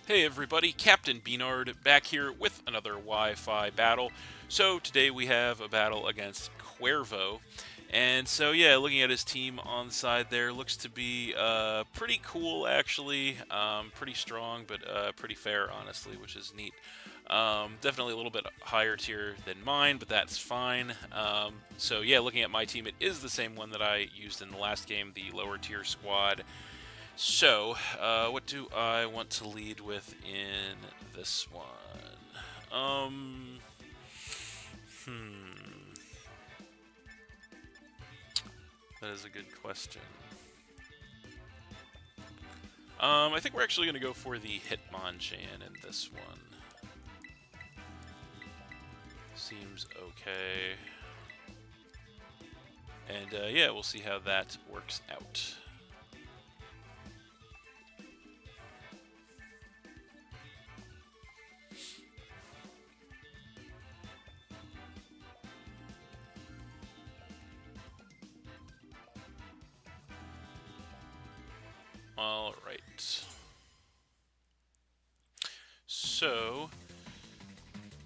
Hey everybody, Captain B-Nard back here with another Wi-Fi battle. So today we have a battle against Cuervo. And so yeah, looking at his team on the side there, looks to be pretty cool actually. Pretty strong, but pretty fair honestly, which is neat. Definitely a little bit higher tier than mine, but that's fine. So yeah, looking at my team, it is the same one that I used in the last game, the lower tier squad. So, what do I want to lead with in this one? Um, hmm, that is a good question. I think we're actually going to go for the Hitmonchan in this one. Seems okay. And yeah, we'll see how that works out. All right. So,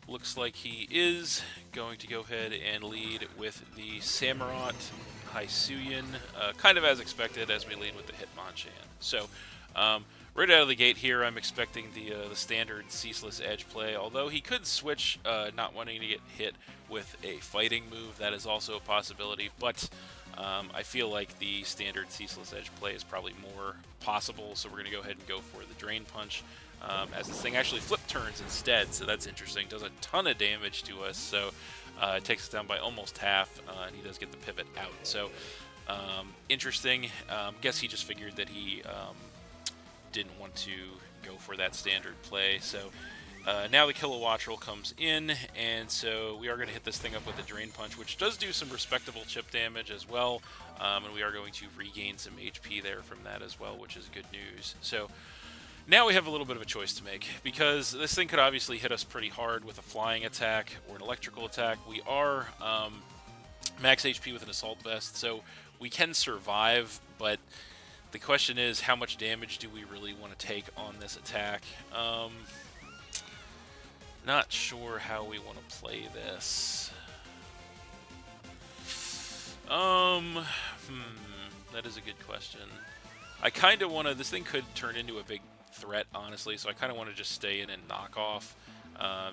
looks like he is going to go ahead and lead with the Samurott Hisuian, kind of as expected as we lead with the Hitmonchan. So, right out of the gate here, I'm expecting the standard Ceaseless Edge play, although he could switch, not wanting to get hit with a fighting move. That is also a possibility, but I feel like the standard Ceaseless Edge play is probably more possible, so we're going to go ahead and go for the Drain Punch. As this thing actually flip turns instead, so that's interesting. Does a ton of damage to us, so it takes us down by almost half, and he does get the pivot out. So interesting. Guess he just figured that he didn't want to go for that standard play. So now the Kilowattrel comes in, and so we are going to hit this thing up with a Drain Punch, which does do some respectable chip damage as well, and we are going to regain some HP there from that as well, which is good news. So now we have a little bit of a choice to make, because this thing could obviously hit us pretty hard with a flying attack or an electrical attack. We are max HP with an Assault Vest, so we can survive, but the question is, how much damage do we really want to take on this attack? Not sure how we want to play this. That is a good question. I kind of want to, this thing could turn into a big threat, honestly, so I kind of want to just stay in and knock off.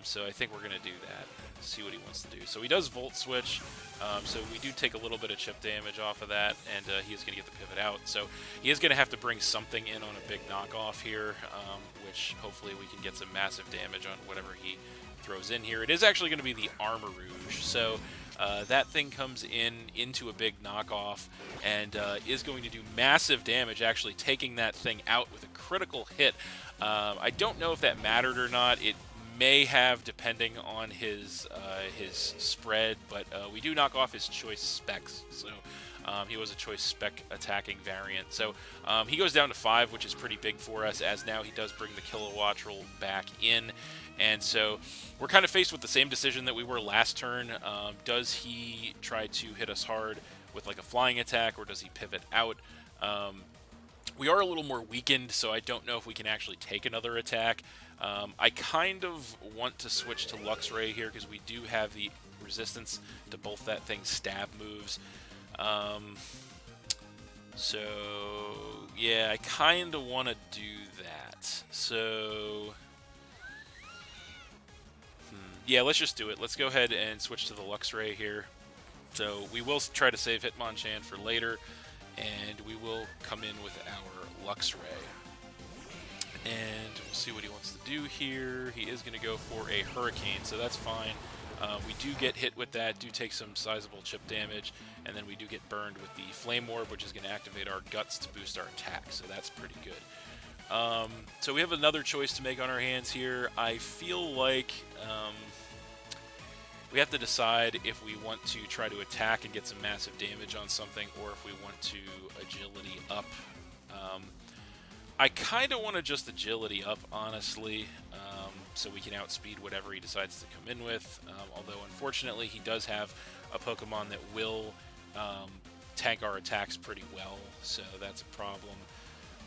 So I think we're going to do that, see what he wants to do. So he does Volt Switch, so we do take a little bit of chip damage off of that, and he is going to get the pivot out. So he is going to have to bring something in on a big knockoff here, which hopefully we can get some massive damage on whatever he throws in here. It is actually going to be the Armor Rouge, so that thing comes into a big knockoff and is going to do massive damage, actually taking that thing out with a critical hit. I don't know if that mattered or not. It may have, depending on his spread, but we do knock off his choice specs, so he was a choice spec attacking variant. So he goes down to 5, which is pretty big for us, as now he does bring the Kilowattrel back in. And so we're kind of faced with the same decision that we were last turn. Does he try to hit us hard with like a flying attack, or does he pivot out? We are a little more weakened, so I don't know if we can actually take another attack. I kind of want to switch to Luxray here, because we do have the resistance to both that thing's stab moves. So yeah, I kind of want to do that. So yeah, let's just do it. Let's go ahead and switch to the Luxray here. So we will try to save Hitmonchan for later, and we will come in with our Luxray. And we'll see what he wants to do here. He is going to go for a Hurricane, so that's fine. We do get hit with that, do take some sizable chip damage, and then we do get burned with the Flame Orb, which is going to activate our Guts to boost our attack, so that's pretty good. So we have another choice to make on our hands here. I feel like we have to decide if we want to try to attack and get some massive damage on something, or if we want to agility up. I kind of want to just agility up, honestly, so we can outspeed whatever he decides to come in with. Although, unfortunately, he does have a Pokemon that will tank our attacks pretty well, so that's a problem.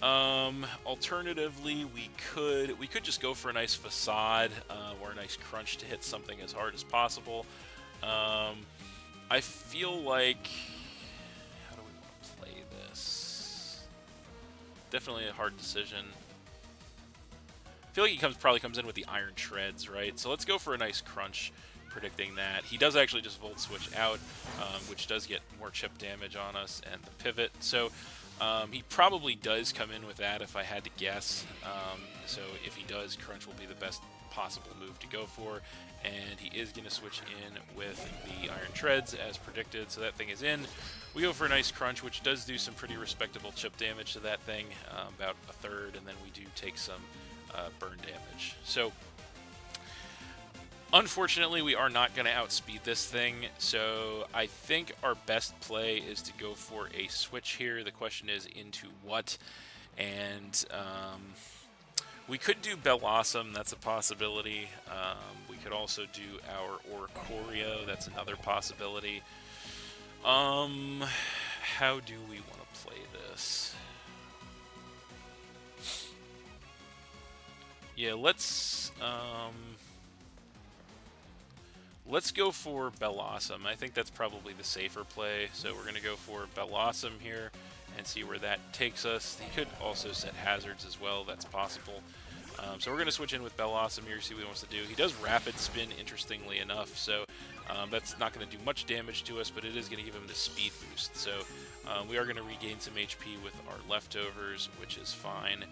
Alternatively, we could just go for a nice facade or a nice crunch to hit something as hard as possible. I feel like, how do we want to play this? Definitely a hard decision. I feel like he probably comes in with the iron treads, right? So let's go for a nice crunch, predicting that. He does actually just volt switch out, which does get more chip damage on us and the pivot. So he probably does come in with that if I had to guess. So if he does, crunch will be the best possible move to go for. And he is going to switch in with the iron treads as predicted. So that thing is in. We go for a nice crunch, which does do some pretty respectable chip damage to that thing, about a third, and then we do take some burn damage. So unfortunately, we are not going to outspeed this thing, so I think our best play is to go for a switch here. The question is into what, and we could do Bellossom, that's a possibility. We could also do our Oricorio, that's another possibility. How do we want to play this? Yeah, let's go for Bellossom. I think that's probably the safer play. So we're going to go for Bellossom here and see where that takes us. He could also set hazards as well. That's possible. So we're going to switch in with Bellossom here, see what he wants to do. He does Rapid Spin, interestingly enough, so that's not going to do much damage to us, but it is going to give him the speed boost. So we are going to regain some HP with our leftovers, which is fine.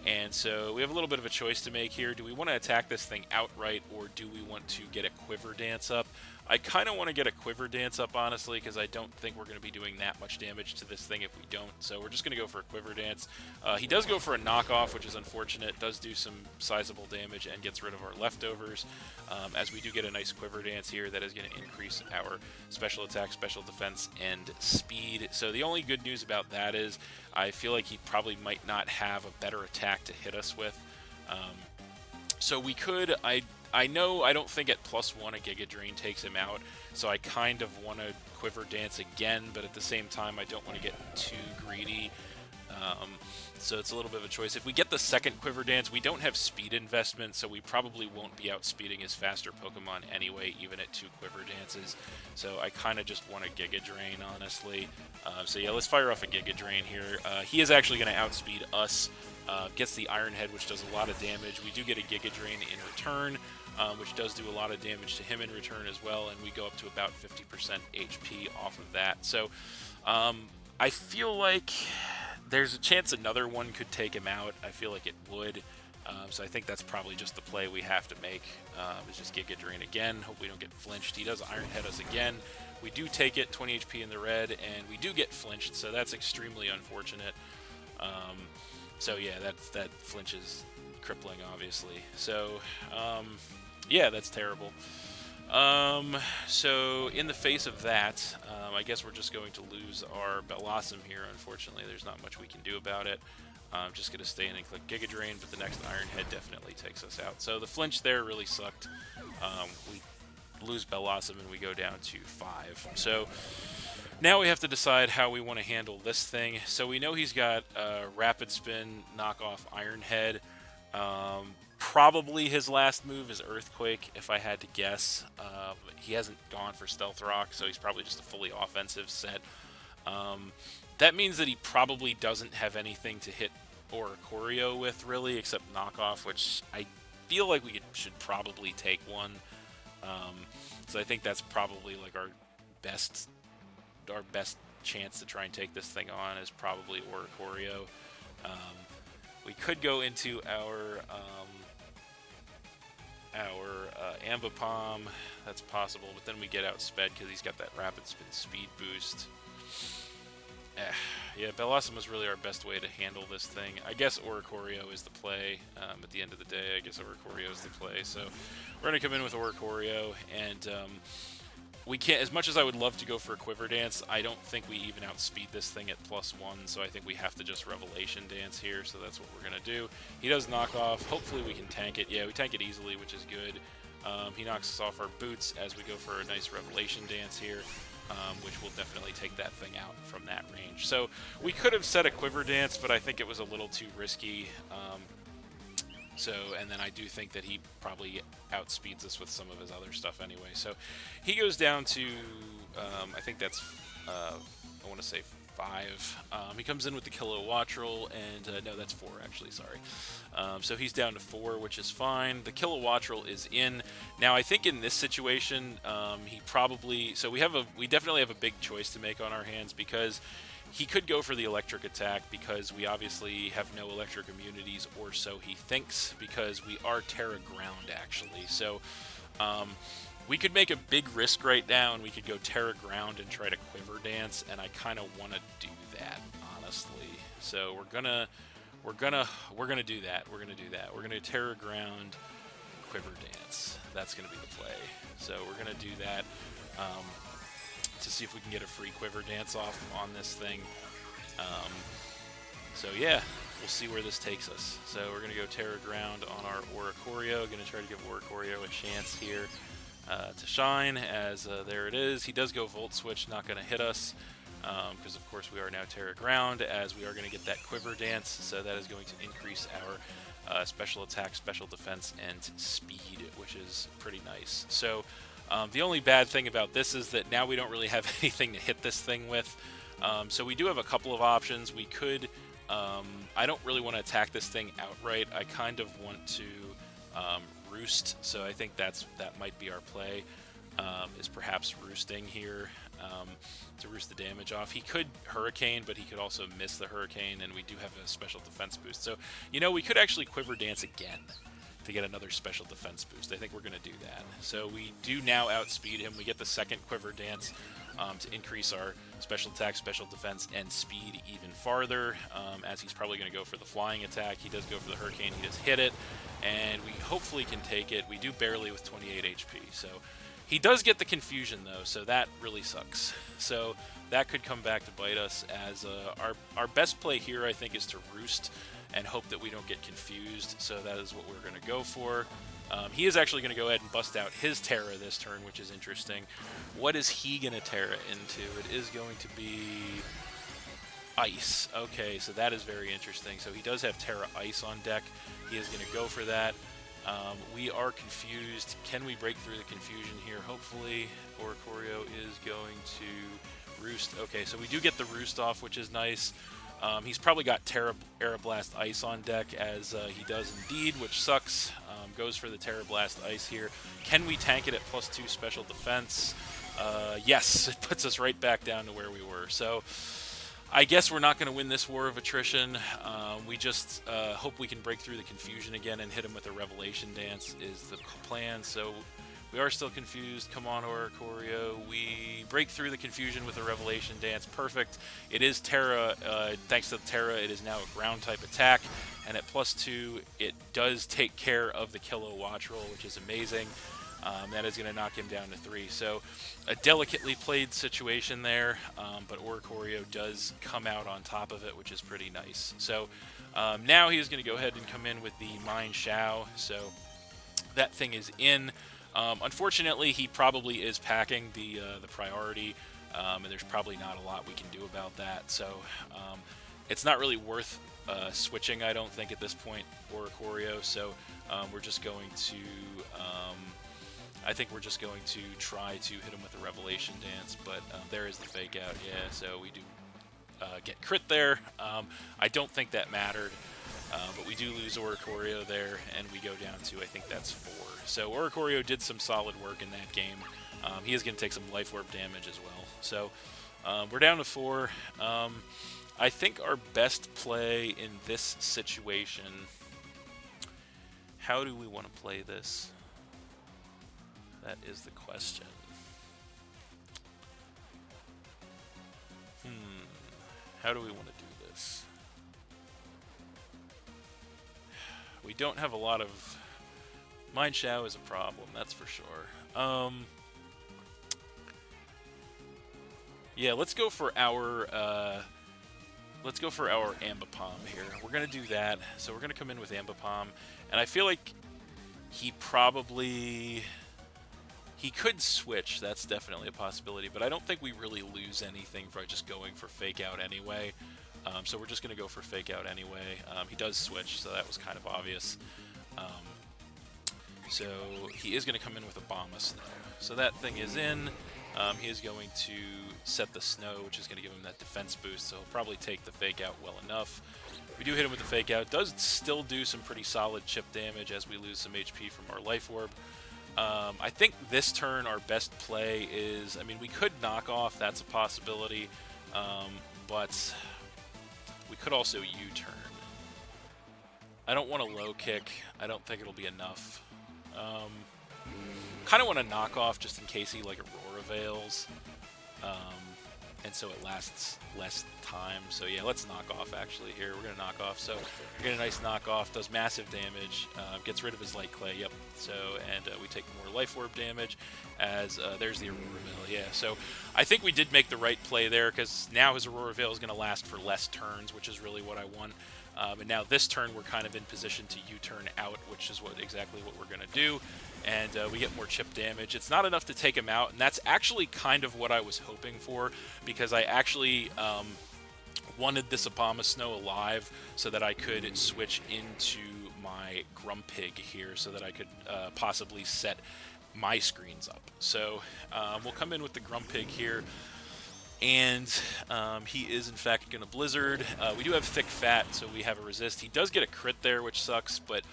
And so we have a little bit of a choice to make here. Do we want to attack this thing outright, or do we want to get a Quiver Dance up? I kind of want to get a Quiver Dance up, honestly, because I don't think we're going to be doing that much damage to this thing if we don't. So we're just going to go for a Quiver Dance. He does go for a knockoff, which is unfortunate. Does do some sizable damage and gets rid of our leftovers. As we do get a nice Quiver Dance here, that is going to increase our special attack, special defense, and speed. So the only good news about that is I feel like he probably might not have a better attack to hit us with. So we could, I know I don't think at +1 a Giga Drain takes him out, so I kind of want to Quiver Dance again, but at the same time I don't want to get too greedy. So it's a little bit of a choice. If we get the second Quiver Dance, we don't have speed investment, so we probably won't be outspeeding his faster Pokemon anyway, even at 2 Quiver Dances. So I kind of just want a Giga Drain, honestly. So yeah, let's fire off a Giga Drain here. He is actually going to outspeed us. Gets the Iron Head, which does a lot of damage. We do get a Giga Drain in return, which does do a lot of damage to him in return as well, and we go up to about 50% HP off of that. So I feel like there's a chance another one could take him out. I feel like it would. So I think that's probably just the play we have to make, is just Giga Drain again. Hope we don't get flinched. He does Iron Head us again. We do take it, 20 HP in the red, and we do get flinched, so that's extremely unfortunate. So yeah, that flinch is crippling, obviously. So yeah, that's terrible. So in the face of that, I guess we're just going to lose our Bellossom here, unfortunately. There's not much we can do about it. I'm just going to stay in and click Giga Drain, but the next Iron Head definitely takes us out. So the flinch there really sucked. We lose Bellossom and we go down to 5. So now we have to decide how we want to handle this thing. So we know he's got Rapid Spin, knockoff Iron Head. Probably his last move is Earthquake, if I had to guess. He hasn't gone for Stealth Rock, so he's probably just a fully offensive set. That means that he probably doesn't have anything to hit Oricorio with, really, except knockoff, which I feel like we should probably take one. So I think that's probably like our best chance to try and take this thing on is probably Oricorio. We could go into our Ambipom. That's possible, but then we get outsped because he's got that Rapid Spin speed boost. Yeah, Bellossom was really our best way to handle this thing. I guess Oricorio is the play. At the end of the day, I guess Oricorio is the play. So we're going to come in with Oricorio, and we can't, as much as I would love to go for a Quiver Dance, I don't think we even outspeed this thing at +1, so I think we have to just Revelation Dance here, so that's what we're going to do. He does knock off. Hopefully we can tank it. Yeah, we tank it easily, which is good. He knocks us off our boots as we go for a nice Revelation Dance here. which will definitely take that thing out from that range. So we could have set a Quiver Dance, but I think it was a little too risky. And then I do think that he probably outspeeds us with some of his other stuff anyway. So he goes down to, I think that's, I want to say 5. He comes in with the Kilowattrel, and no, that's 4 actually, sorry. So he's down to 4, which is fine. The Kilowattrel is in. Now I think in this situation, he probably, so we definitely have a big choice to make on our hands, because he could go for the electric attack, because we obviously have no electric immunities, or so he thinks, because we are Terra Ground actually. So we could make a big risk right now, and we could go Terra Ground and try to Quiver Dance, and I kind of want to do that, honestly. So we're gonna do that. We're gonna do that. We're gonna Terra Ground, Quiver Dance. That's gonna be the play. So we're gonna do that to see if we can get a free Quiver Dance off on this thing. So yeah, we'll see where this takes us. So we're gonna go Terra Ground on our Oricorio. Gonna try to give Oricorio a chance here to shine, as there it is. He does go Volt Switch, not going to hit us, because of course we are now Terra Ground, as we are going to get that Quiver Dance, so that is going to increase our special attack, special defense, and speed, which is pretty nice. So the only bad thing about this is that now we don't really have anything to hit this thing with. So we do have a couple of options. We could, I don't really want to attack this thing outright. I kind of want to roost, so I think that might be our play, is perhaps roosting here, to roost the damage off. He could Hurricane, but he could also miss the Hurricane, and we do have a special defense boost. So, you know, we could actually Quiver Dance again to get another special defense boost. I think we're going to do that. So we do now outspeed him. We get the second Quiver Dance to increase our special attack, special defense, and speed even farther, as he's probably going to go for the flying attack. He does go for the Hurricane. He does hit it, and we hopefully can take it. We do barely with 28 HP. So he does get the confusion, though, so that really sucks. So that could come back to bite us, as our best play here, I think, is to roost and hope that we don't get confused. So that is what we're going to go for. He is actually going to go ahead and bust out his Terra this turn, which is interesting. What is he going to Terra into? It is going to be Ice. Okay, so that is very interesting. So he does have Terra Ice on deck. He is going to go for that. We are confused. Can we break through the confusion here? Hopefully. Oricorio is going to Roost. Okay, so we do get the Roost off, which is nice. He's probably got Terra Aeroblast Ice on deck, as he does indeed, which sucks. Goes for the Terra Blast Ice here. Can we tank it at +2 special defense? Yes, it puts us right back down to where we were. So I guess we're not going to win this war of attrition. We just hope we can break through the confusion again and hit him with a Revelation Dance is the plan. So we are still confused. Come on, Oricorio. We break through the confusion with a Revelation Dance. Perfect. It is Terra. Thanks to the Terra, it is now a ground-type attack. And at +2, it does take care of the Kilowattrel, which is amazing. That is going to knock him down to 3. So a delicately played situation there, but Oricorio does come out on top of it, which is pretty nice. So now he's going to go ahead and come in with the Mine Shao. So that thing is in. Unfortunately, he probably is packing the priority, and there's probably not a lot we can do about that. So it's not really worth switching, I don't think, at this point, Oricorio. So we're just going to, I think we're just going to try to hit him with a Revelation Dance, but there is the fake out, yeah, so we do get crit there. I don't think that mattered, but we do lose Oricorio there, and we go down to, I think that's 4. So Oricorio did some solid work in that game. He is going to take some Life Orb damage as well. So we're down to 4. I think our best play in this situation, how do we want to play this? That is the question. How do we want to do this? We don't have a lot of... Mine Shao is a problem, that's for sure. Yeah, let's go for our Ambipom here. We're gonna do that. So we're gonna come in with Ambipom, and I feel like he He could switch, that's definitely a possibility, but I don't think we really lose anything by just going for fake out anyway. So we're just going to go for fake out anyway. He does switch, so that was kind of obvious. So he is going to come in with a Bomb of Snow. So that thing is in. He is going to set the Snow, which is going to give him that defense boost, so he'll probably take the fake out well enough. We do hit him with the fake out. Does still do some pretty solid chip damage as we lose some HP from our Life Orb. I think this turn our best play is, I mean, we could knock off, that's a possibility, but we could also U-turn. I don't want a low kick. I don't think it'll be enough. Kind of want to knock off just in case he like Aurora Veils, and so it lasts less time. So yeah, let's knock off actually here. We're going to knock off. So we get a nice knock off, does massive damage, gets rid of his Light Clay, yep. So, and we take more Life Orb damage as there's the Aurora Veil, yeah. So I think we did make the right play there because now his Aurora Veil is going to last for less turns, which is really what I want. And now this turn we're kind of in position to U-turn out, which is exactly what we're going to do. And we get more chip damage. It's not enough to take him out, and that's actually kind of what I was hoping for, because I actually wanted this Obama Snow alive so that I could switch into my Grumpig here so that I could possibly set my screens up. So we'll come in with the Grumpig here. And he is, in fact, going to Blizzard. We do have Thick Fat, so we have a resist. He does get a crit there, which sucks, but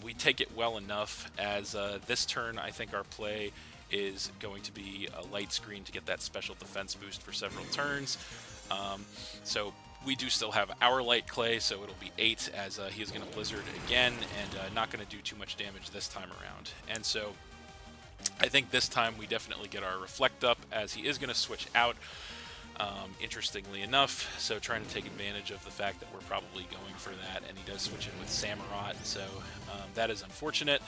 we take it well enough as this turn, I think our play is going to be a Light Screen to get that special defense boost for several turns. So we do still have our Light Clay, so it'll be 8 as he is going to Blizzard again and not going to do too much damage this time around. And so I think this time we definitely get our Reflect up as he is going to switch out, interestingly enough. So trying to take advantage of the fact that we're probably going for that, and he does switch in with Samurott. So that is unfortunate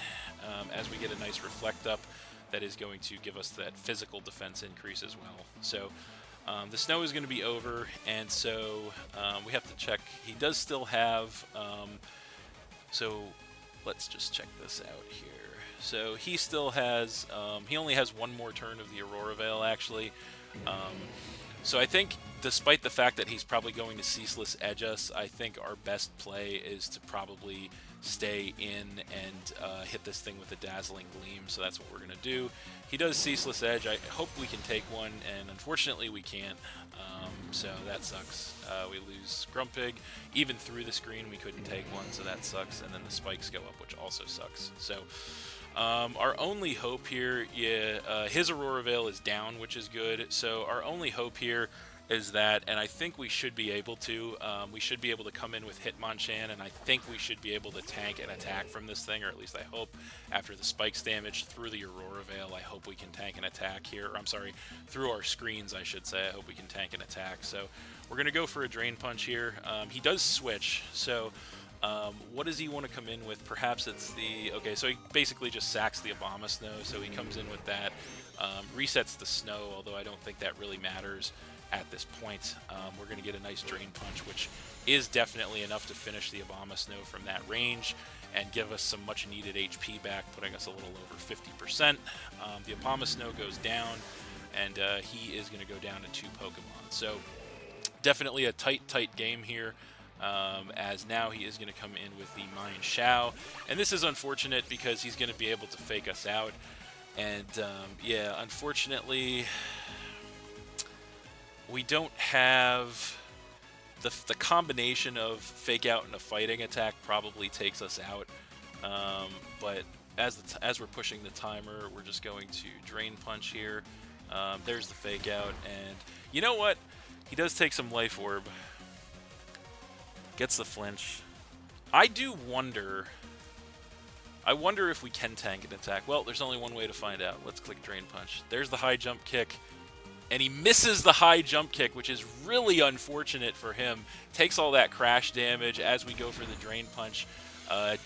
as we get a nice Reflect up that is going to give us that physical defense increase as well. So the Snow is going to be over, and so we have to check. He does still have, so let's just check this out here. So he still has, he only has one more turn of the Aurora Veil, actually. So I think, despite the fact that he's probably going to Ceaseless Edge us, I think our best play is to probably stay in and hit this thing with a Dazzling Gleam, so that's what we're going to do. He does Ceaseless Edge. I hope we can take one, and unfortunately we can't, so that sucks. We lose Grumpig. Even through the screen we couldn't take one, so that sucks, and then the spikes go up, which also sucks. So our only hope here, his Aurora Veil is down, which is good, so our only hope here is that, and I think we should be able to, come in with Hitmonchan, and I think we should be able to tank an attack from this thing, or at least I hope, after the spikes damage through the Aurora Veil, I hope we can tank an attack here, or I'm sorry, through our screens, I should say, I hope we can tank an attack. So we're going to go for a Drain Punch here. He does switch, so what does he want to come in with? Perhaps it's the, okay, so he basically just sacks the Obama Snow, so he comes in with that, resets the Snow, although I don't think that really matters at this point. We're going to get a nice Drain Punch, which is definitely enough to finish the Obama Snow from that range and give us some much needed HP back, putting us a little over 50%. The Obama Snow goes down, and he is going to go down to 2 Pokemon. So definitely a tight game here. As now he is going to come in with the Mine Shao, and this is unfortunate because he's going to be able to fake us out, and yeah, unfortunately we don't have the combination of fake out and a fighting attack probably takes us out, but as we're pushing the timer, we're just going to Drain Punch here. There's the fake out, and you know what, he does take some Life Orb. Gets the flinch. I wonder if we can tank an attack. Well, there's only one way to find out. Let's click Drain Punch. There's the high jump kick. And he misses the high jump kick, which is really unfortunate for him. Takes all that crash damage as we go for the Drain Punch,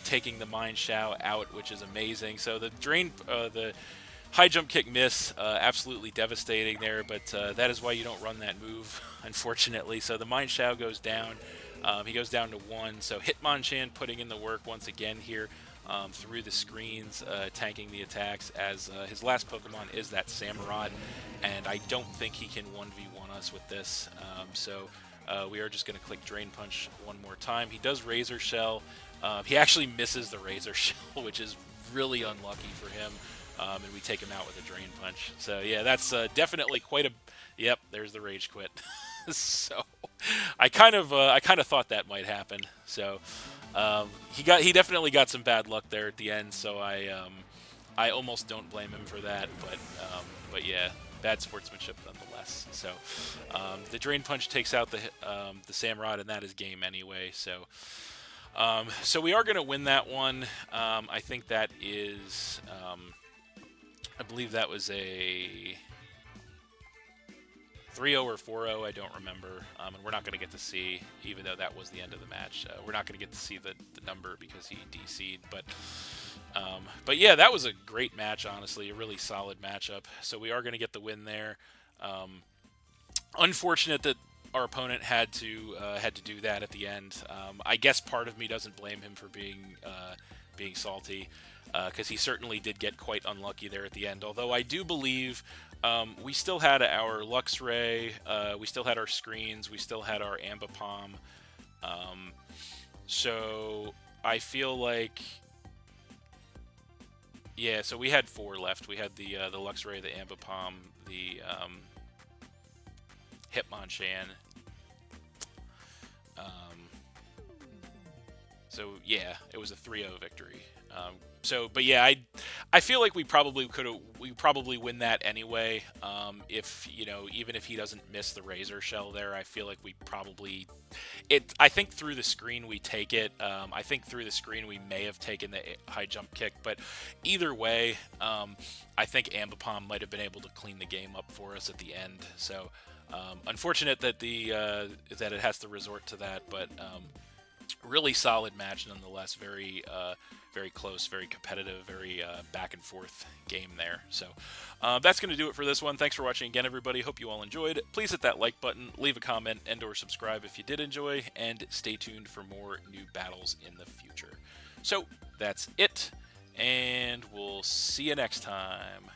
taking the Mine Shao out, which is amazing. So the high jump kick miss, absolutely devastating there, but that is why you don't run that move, unfortunately. So the Mine Shao goes down. He goes down to 1, so Hitmonchan putting in the work once again here through the screens, tanking the attacks, as his last Pokemon is that Samurott, and I don't think he can 1v1 us with this, so we are just going to click Drain Punch one more time. He does Razor Shell. He actually misses the Razor Shell, which is really unlucky for him, and we take him out with a Drain Punch. So yeah, that's definitely quite a... Yep, there's the Rage Quit. So I kind of thought that might happen. So he definitely got some bad luck there at the end. So I almost don't blame him for that. But yeah, bad sportsmanship nonetheless. So the Drain Punch takes out the Samurott, and that is game anyway. So so we are going to win that one. I think that is I believe that was a 3-0 or 4-0, I don't remember, and we're not going to get to see, even though that was the end of the match, we're not going to get to see the number because he DC'd, but yeah, that was a great match, honestly, a really solid matchup, so we are going to get the win there. Unfortunate that our opponent had to do that at the end. I guess part of me doesn't blame him for being salty, because he certainly did get quite unlucky there at the end, although I do believe we still had our Luxray, we still had our screens, we still had our Ambipom, so I feel like, yeah, so we had 4 left. We had the Luxray, the Ambipom, the Hitmonchan, so yeah, it was a 3-0 victory. But yeah, I feel like we probably win that anyway. If even if he doesn't miss the Razor Shell there, I feel like we probably I think through the screen we take it. I think through the screen we may have taken the high jump kick, but either way, I think Ambipom might have been able to clean the game up for us at the end. So unfortunate that that it has to resort to that, but really solid match nonetheless. Very very close, very competitive, very back and forth game there. So that's going to do it for this one. Thanks for watching again, everybody. Hope you all enjoyed. Please hit that like button, leave a comment, and or subscribe if you did enjoy, and stay tuned for more new battles in the future. So that's it, and we'll see you next time.